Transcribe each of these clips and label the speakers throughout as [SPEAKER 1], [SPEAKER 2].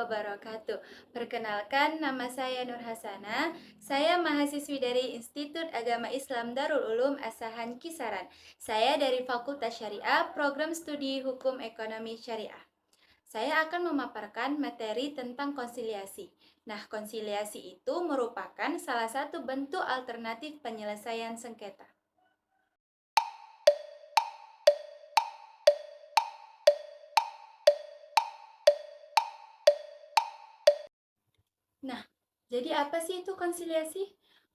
[SPEAKER 1] wabarakatuh. Perkenalkan, nama saya Nur Hasana. Saya mahasiswi dari Institut Agama Islam Darul Ulum Asahan Kisaran. Saya dari Fakultas Syariah, Program Studi Hukum Ekonomi Syariah. Saya akan memaparkan materi tentang konsiliasi. Nah, konsiliasi itu merupakan salah satu bentuk alternatif penyelesaian sengketa. Nah, jadi apa sih itu konsiliasi?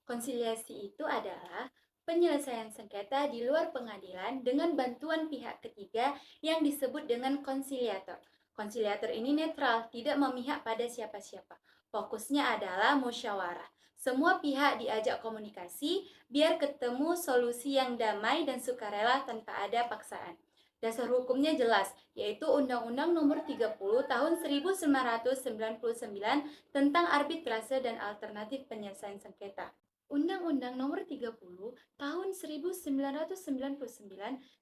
[SPEAKER 1] Konsiliasi itu adalah penyelesaian sengketa di luar pengadilan dengan bantuan pihak ketiga yang disebut dengan konsiliator. Konsiliator ini netral, tidak memihak pada siapa-siapa. Fokusnya adalah musyawarah. Semua pihak diajak komunikasi biar ketemu solusi yang damai dan sukarela tanpa ada paksaan. Dasar hukumnya jelas, yaitu Undang-Undang Nomor 30 Tahun 1999 tentang arbitrase dan alternatif penyelesaian sengketa. Undang-Undang Nomor 30 Tahun 1999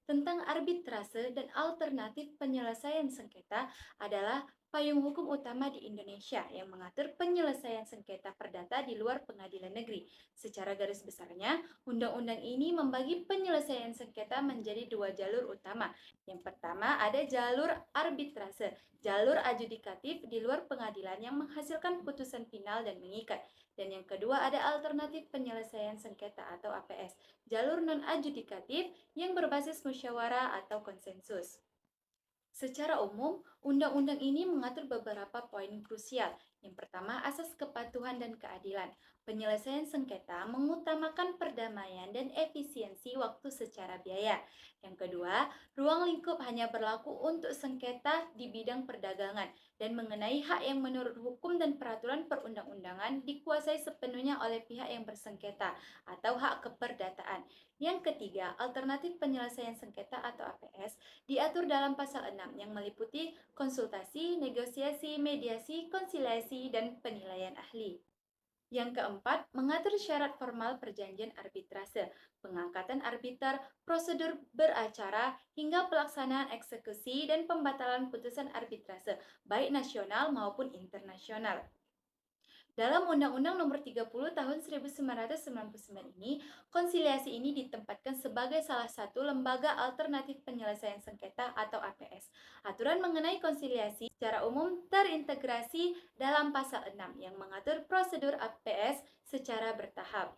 [SPEAKER 1] tentang arbitrase dan alternatif penyelesaian sengketa adalah payung hukum utama di Indonesia yang mengatur penyelesaian sengketa perdata di luar pengadilan negeri. Secara garis besarnya, undang-undang ini membagi penyelesaian sengketa menjadi dua jalur utama. Yang pertama ada jalur arbitrase, jalur adjudikatif di luar pengadilan yang menghasilkan putusan final dan mengikat. Dan yang kedua ada alternatif penyelesaian sengketa atau APS, jalur non-adjudikatif yang berbasis musyawarah atau konsensus. Secara umum, undang-undang ini mengatur beberapa poin krusial. Yang pertama, asas kepatuhan dan keadilan. Penyelesaian sengketa mengutamakan perdamaian dan efisiensi waktu secara biaya. Yang kedua, ruang lingkup hanya berlaku untuk sengketa di bidang perdagangan dan mengenai hak yang menurut hukum dan peraturan perundang-undangan dikuasai sepenuhnya oleh pihak yang bersengketa atau hak keperdataan. Yang ketiga, alternatif penyelesaian sengketa atau APS diatur dalam pasal 6 yang meliputi konsultasi, negosiasi, mediasi, konsiliasi, dan penilaian ahli. Yang keempat, mengatur syarat formal perjanjian arbitrase, pengangkatan arbiter, prosedur beracara, hingga pelaksanaan eksekusi dan pembatalan putusan arbitrase, baik nasional maupun internasional. Dalam Undang-Undang Nomor 30 Tahun 1999 ini, konsiliasi ini ditempatkan sebagai salah satu lembaga alternatif penyelesaian sengketa atau APS. Aturan mengenai konsiliasi secara umum terintegrasi dalam pasal 6 yang mengatur prosedur APS secara bertahap.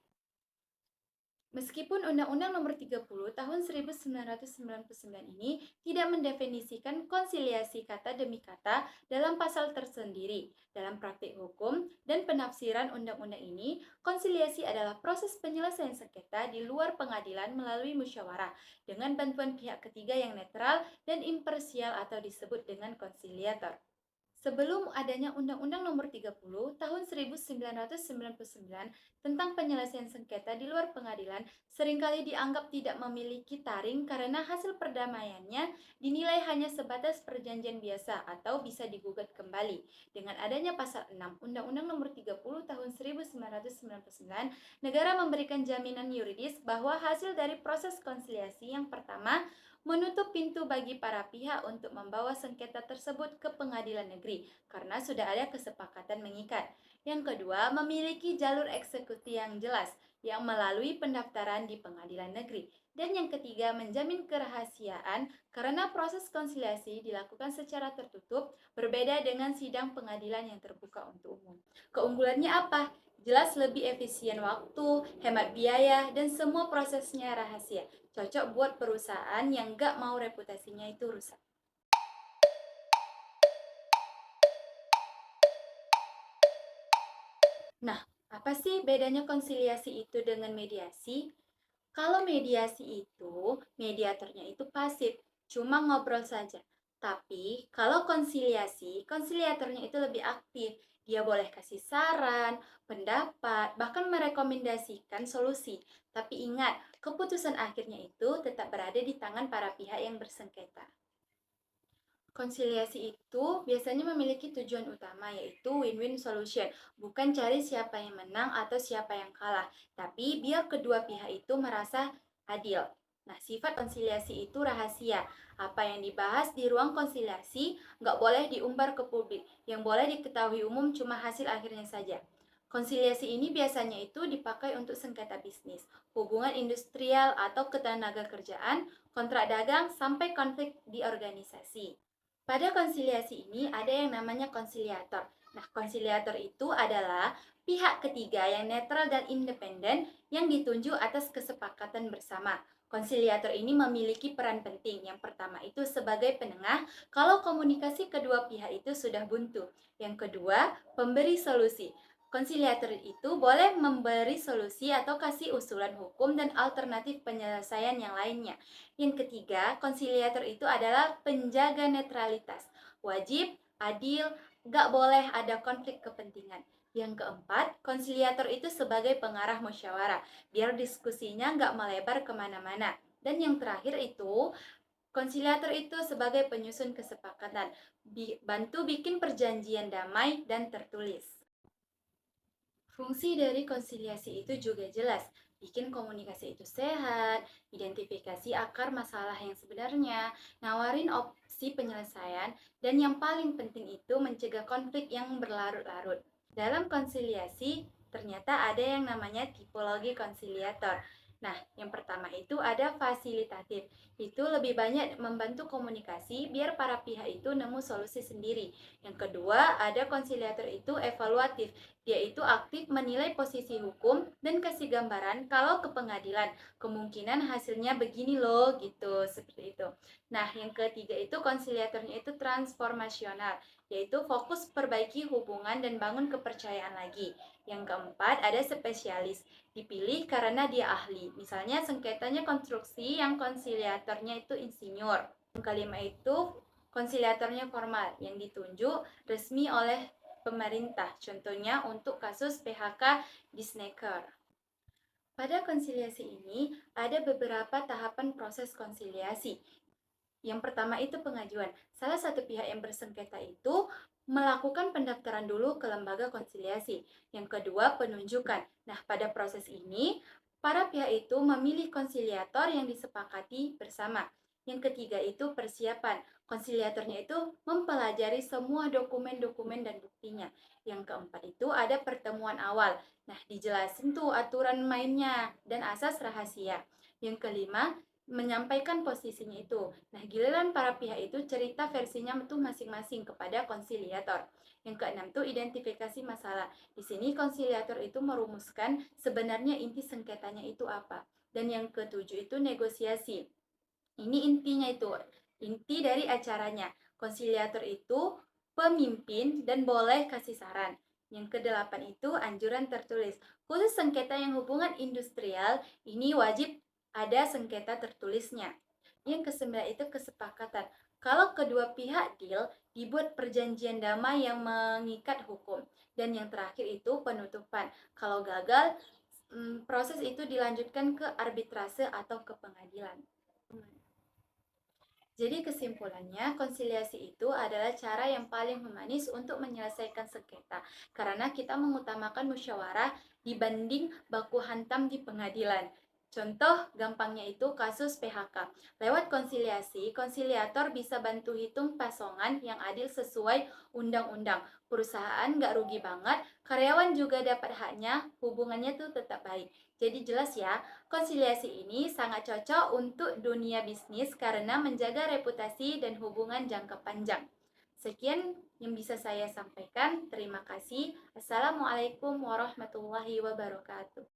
[SPEAKER 1] Meskipun Undang-Undang Nomor 30 Tahun 1999 ini tidak mendefinisikan konsiliasi kata demi kata dalam pasal tersendiri, dalam praktik hukum dan penafsiran undang-undang ini, konsiliasi adalah proses penyelesaian sengketa di luar pengadilan melalui musyawarah dengan bantuan pihak ketiga yang netral dan imparsial atau disebut dengan konsiliator. Sebelum adanya Undang-Undang Nomor 30 Tahun 1999 tentang penyelesaian sengketa di luar pengadilan seringkali dianggap tidak memiliki taring karena hasil perdamaiannya dinilai hanya sebatas perjanjian biasa atau bisa digugat kembali. Dengan adanya pasal 6 Undang-Undang Nomor 30 Tahun 1999, negara memberikan jaminan yuridis bahwa hasil dari proses konsiliasi yang pertama menutup pintu bagi para pihak untuk membawa sengketa tersebut ke pengadilan negeri karena sudah ada kesepakatan mengikat. Yang kedua, memiliki jalur eksekusi yang jelas yang melalui pendaftaran di pengadilan negeri. Dan yang ketiga, menjamin kerahasiaan karena proses konsiliasi dilakukan secara tertutup berbeda dengan sidang pengadilan yang terbuka untuk umum. Keunggulannya apa? Jelas lebih efisien waktu, hemat biaya, dan semua prosesnya rahasia. Cocok buat perusahaan yang gak mau reputasinya itu rusak. Nah, apa sih bedanya konsiliasi itu dengan mediasi? Kalau mediasi itu, mediatornya itu pasif, cuma ngobrol saja. Tapi kalau konsiliasi, konsiliatornya itu lebih aktif. Dia boleh kasih saran, pendapat, bahkan merekomendasikan solusi. Tapi ingat, keputusan akhirnya itu tetap berada di tangan para pihak yang bersengketa. Konsiliasi itu biasanya memiliki tujuan utama yaitu win-win solution, bukan cari siapa yang menang atau siapa yang kalah, tapi biar kedua pihak itu merasa adil. Nah, sifat konsiliasi itu rahasia. Apa yang dibahas di ruang konsiliasi nggak boleh diumbar ke publik. Yang boleh diketahui umum cuma hasil akhirnya saja. Konsiliasi ini biasanya itu dipakai untuk sengketa bisnis, hubungan industrial atau ketenaga kerjaan, kontrak dagang, sampai konflik di organisasi. Pada konsiliasi ini ada yang namanya konsiliator. Nah, konsiliator itu adalah pihak ketiga yang netral dan independen yang ditunjuk atas kesepakatan bersama. Konsiliator ini memiliki peran penting. Yang pertama itu sebagai penengah kalau komunikasi kedua pihak itu sudah buntu. Yang kedua, pemberi solusi. Konsiliator itu boleh memberi solusi atau kasih usulan hukum dan alternatif penyelesaian yang lainnya. Yang ketiga, konsiliator itu adalah penjaga netralitas. Wajib, adil, gak boleh ada konflik kepentingan. Yang keempat, konsiliator itu sebagai pengarah musyawarah, biar diskusinya nggak melebar kemana-mana. Dan yang terakhir itu, konsiliator itu sebagai penyusun kesepakatan, bantu bikin perjanjian damai dan tertulis. Fungsi dari konsiliasi itu juga jelas, bikin komunikasi itu sehat, identifikasi akar masalah yang sebenarnya, nawarin opsi penyelesaian, dan yang paling penting itu mencegah konflik yang berlarut-larut. Dalam konsiliasi, ternyata ada yang namanya tipologi konsiliator. Nah, yang pertama itu ada fasilitatif. Itu lebih banyak membantu komunikasi biar para pihak itu nemu solusi sendiri. Yang kedua, ada konsiliator itu evaluatif. Dia itu aktif menilai posisi hukum dan kasih gambaran kalau ke pengadilan. Kemungkinan hasilnya begini loh, gitu, seperti itu. Nah, yang ketiga itu konsiliatornya itu transformasional, yaitu fokus perbaiki hubungan dan bangun kepercayaan lagi. Yang keempat ada spesialis, dipilih karena dia ahli. Misalnya sengketanya konstruksi yang konsiliatornya itu insinyur. Yang kelima itu konsiliatornya formal yang ditunjuk resmi oleh pemerintah. Contohnya untuk kasus PHK di Snaker. Pada konsiliasi ini ada beberapa tahapan proses konsiliasi. Yang pertama itu pengajuan. Salah satu pihak yang bersengketa itu melakukan pendaftaran dulu ke lembaga konsiliasi. Yang kedua, penunjukan. Nah, pada proses ini, para pihak itu memilih konsiliator yang disepakati bersama. Yang ketiga itu persiapan. Konsiliatornya itu mempelajari semua dokumen-dokumen dan buktinya. Yang keempat itu ada pertemuan awal. Nah, dijelasin tuh aturan mainnya dan asas rahasia. Yang kelima, menyampaikan posisinya itu. Nah, giliran para pihak itu cerita versinya tuh masing-masing kepada konsiliator. Yang keenam tuh identifikasi masalah. Di sini konsiliator itu merumuskan sebenarnya inti sengketanya itu apa. Dan yang ketujuh itu negosiasi. Ini intinya itu, inti dari acaranya. Konsiliator itu pemimpin dan boleh kasih saran. Yang kedelapan itu anjuran tertulis. Khusus sengketa yang hubungan industrial, ini wajib ada sengketa tertulisnya. Yang kesembilan itu kesepakatan. Kalau kedua pihak deal, dibuat perjanjian damai yang mengikat hukum. Dan yang terakhir itu penutupan. Kalau gagal, proses itu dilanjutkan ke arbitrase atau ke pengadilan. Jadi kesimpulannya, konsiliasi itu adalah cara yang paling humanis untuk menyelesaikan sengketa, karena kita mengutamakan musyawarah dibanding baku hantam di pengadilan. Contoh gampangnya itu kasus PHK. Lewat konsiliasi, konsiliator bisa bantu hitung pasongan yang adil sesuai undang-undang. Perusahaan nggak rugi banget, karyawan juga dapat haknya, hubungannya tuh tetap baik. Jadi jelas ya, konsiliasi ini sangat cocok untuk dunia bisnis karena menjaga reputasi dan hubungan jangka panjang. Sekian yang bisa saya sampaikan. Terima kasih. Assalamualaikum warahmatullahi wabarakatuh.